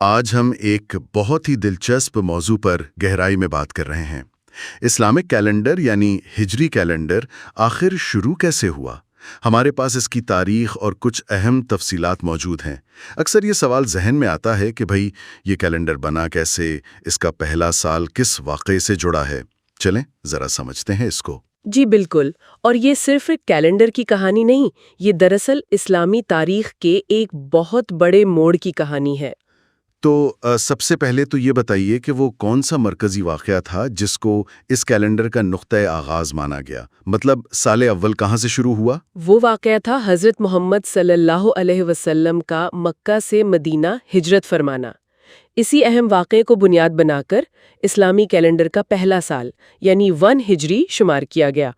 آج ہم ایک بہت ہی دلچسپ موضوع پر گہرائی میں بات کر رہے ہیں۔ اسلامک کیلنڈر یعنی ہجری کیلنڈر آخر شروع کیسے ہوا؟ ہمارے پاس اس کی تاریخ اور کچھ اہم تفصیلات موجود ہیں۔ اکثر یہ سوال ذہن میں آتا ہے کہ بھئی یہ کیلنڈر بنا کیسے، اس کا پہلا سال کس واقعے سے جڑا ہے؟ چلیں ذرا سمجھتے ہیں اس کو۔ جی بالکل، اور یہ صرف ایک کیلنڈر کی کہانی نہیں، یہ دراصل اسلامی تاریخ کے ایک بہت بڑے موڑ کی کہانی ہے۔ تو سب سے پہلے تو یہ بتائیے کہ وہ کون سا مرکزی واقعہ تھا جس کو اس کیلنڈر کا نقطۂ آغاز مانا گیا؟ مطلب سال اول کہاں سے شروع ہوا؟ وہ واقعہ تھا حضرت محمد صلی اللہ علیہ وسلم کا مکہ سے مدینہ ہجرت فرمانا۔ اسی اہم واقعے کو بنیاد بنا کر اسلامی کیلنڈر کا پہلا سال یعنی 1 ہجری شمار کیا گیا،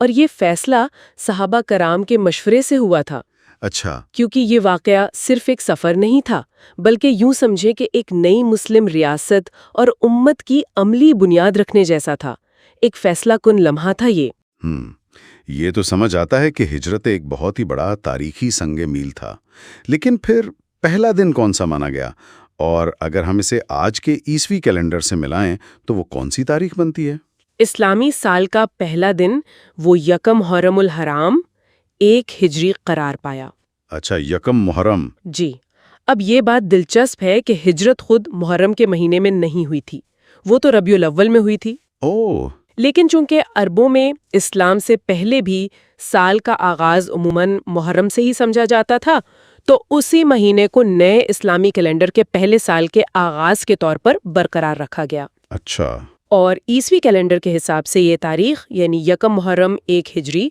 اور یہ فیصلہ صحابہ کرام کے مشورے سے ہوا تھا۔ اچھا، کیونکہ یہ واقعہ صرف ایک سفر نہیں تھا، بلکہ یوں سمجھے کہ ایک نئی مسلم ریاست اور امت کی عملی بنیاد رکھنے جیسا تھا۔ ایک فیصلہ کن لمحہ تھا یہ تو سمجھ آتا ہے کہ ہجرت ایک بہت ہی بڑا تاریخی سنگ میل تھا، لیکن پھر پہلا دن کون سا مانا گیا؟ اور اگر ہم اسے آج کے عیسوی کیلنڈر سے ملائیں تو وہ کون سی تاریخ بنتی ہے؟ اسلامی سال کا پہلا دن وہ یکم محرم الحرام 1 ہجری قرار پایا۔ اچھا، یکم محرم۔ جی، اب یہ بات دلچسپ ہے کہ ہجرت خود محرم کے مہینے میں نہیں ہوئی تھی، وہ تو ربیع الاول میں ہوئی تھی۔ لیکن چونکہ عربوں میں اسلام سے پہلے بھی سال کا آغاز عموماً محرم سے ہی سمجھا جاتا تھا، تو اسی مہینے کو نئے اسلامی کیلنڈر کے پہلے سال کے آغاز کے طور پر برقرار رکھا گیا۔ اچھا، اور عیسوی کیلنڈر کے حساب سے یہ تاریخ یعنی یکم محرم 1 ہجری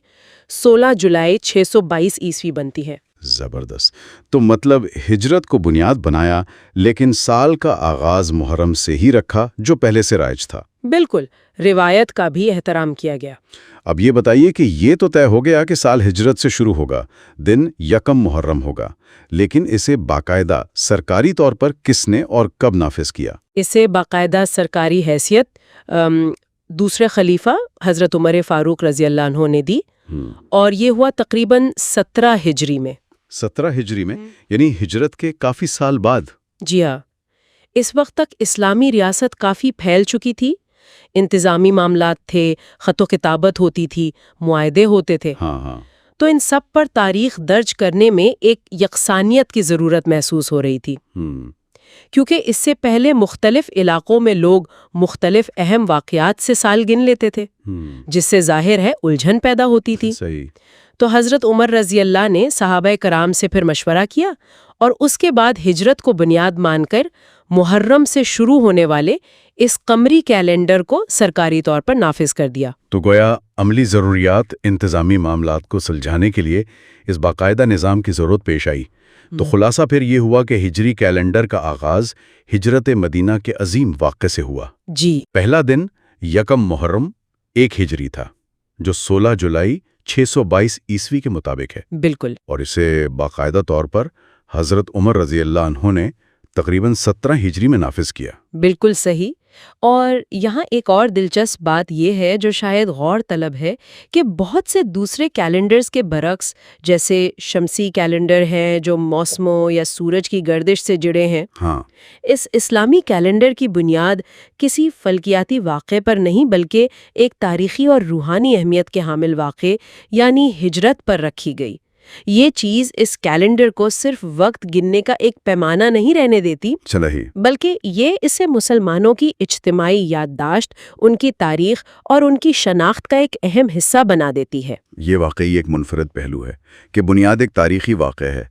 16 جولائی 622 عیسوی بنتی ہے۔ زبردست۔ تو مطلب ہجرت کو بنیاد بنایا، لیکن سال کا آغاز محرم سے ہی رکھا جو پہلے سے رائج تھا۔ بالکل، روایت کا بھی احترام کیا گیا۔ اب یہ بتائیے کہ یہ تو طے ہو گیا کہ سال ہجرت سے شروع ہوگا، دن یکم محرم ہوگا، لیکن اسے باقاعدہ سرکاری طور پر کس نے اور کب نافذ کیا؟ اسے باقاعدہ سرکاری حیثیت دوسرے خلیفہ حضرت عمر فاروق رضی اللہ عنہ نے دی، اور یہ ہوا تقریباً 17 ہجری میں۔ 17 ہجری میں، یعنی ہجرت کے کافی سال بعد۔ جی ہاں، اس وقت تک اسلامی ریاست کافی پھیل چکی تھی، انتظامی معاملات تھے، خط و کتابت ہوتی تھی، معاہدے ہوتے تھے۔ تو ان سب پر تاریخ درج کرنے میں ایک یکسانیت کی ضرورت محسوس ہو رہی تھی، کیونکہ اس سے پہلے مختلف علاقوں میں لوگ مختلف اہم واقعات سے سال گن لیتے تھے، جس سے ظاہر ہے الجھن پیدا ہوتی تھی۔ تو حضرت عمر رضی اللہ نے صحابہ کرام سے پھر مشورہ کیا، اور اس کے بعد ہجرت کو بنیاد مان کر محرم سے شروع ہونے والے اس قمری کیلنڈر کو سرکاری طور پر نافذ کر دیا۔ تو گویا عملی ضروریات انتظامی معاملات کو سلجھانے کے لیے اس باقاعدہ نظام کی ضرورت پیش آئی۔ تو خلاصہ پھر یہ ہوا کہ ہجری کیلنڈر کا آغاز ہجرت مدینہ کے عظیم واقعے سے ہوا۔ جی، پہلا دن یکم محرم 1 ہجری تھا، جو 16 جولائی 622 عیسوی کے مطابق ہے۔ بالکل، اور اسے باقاعدہ طور پر حضرت عمر رضی اللہ عنہ نے تقریباً 17 ہجری میں نافذ کیا۔ بالکل صحیح۔ اور یہاں ایک اور دلچسپ بات یہ ہے جو شاید غور طلب ہے کہ بہت سے دوسرے کیلنڈرز کے برعکس، جیسے شمسی کیلنڈر ہیں جو موسموں یا سورج کی گردش سے جڑے ہیں، اس اسلامی کیلنڈر کی بنیاد کسی فلکیاتی واقعے پر نہیں بلکہ ایک تاریخی اور روحانی اہمیت کے حامل واقعے یعنی ہجرت پر رکھی گئی۔ یہ چیز اس کیلنڈر کو صرف وقت گننے کا ایک پیمانہ نہیں رہنے دیتی، بلکہ یہ اسے مسلمانوں کی اجتماعی یادداشت، ان کی تاریخ اور ان کی شناخت کا ایک اہم حصہ بنا دیتی ہے۔ یہ واقعی ایک منفرد پہلو ہے کہ بنیاد ایک تاریخی واقعہ ہے۔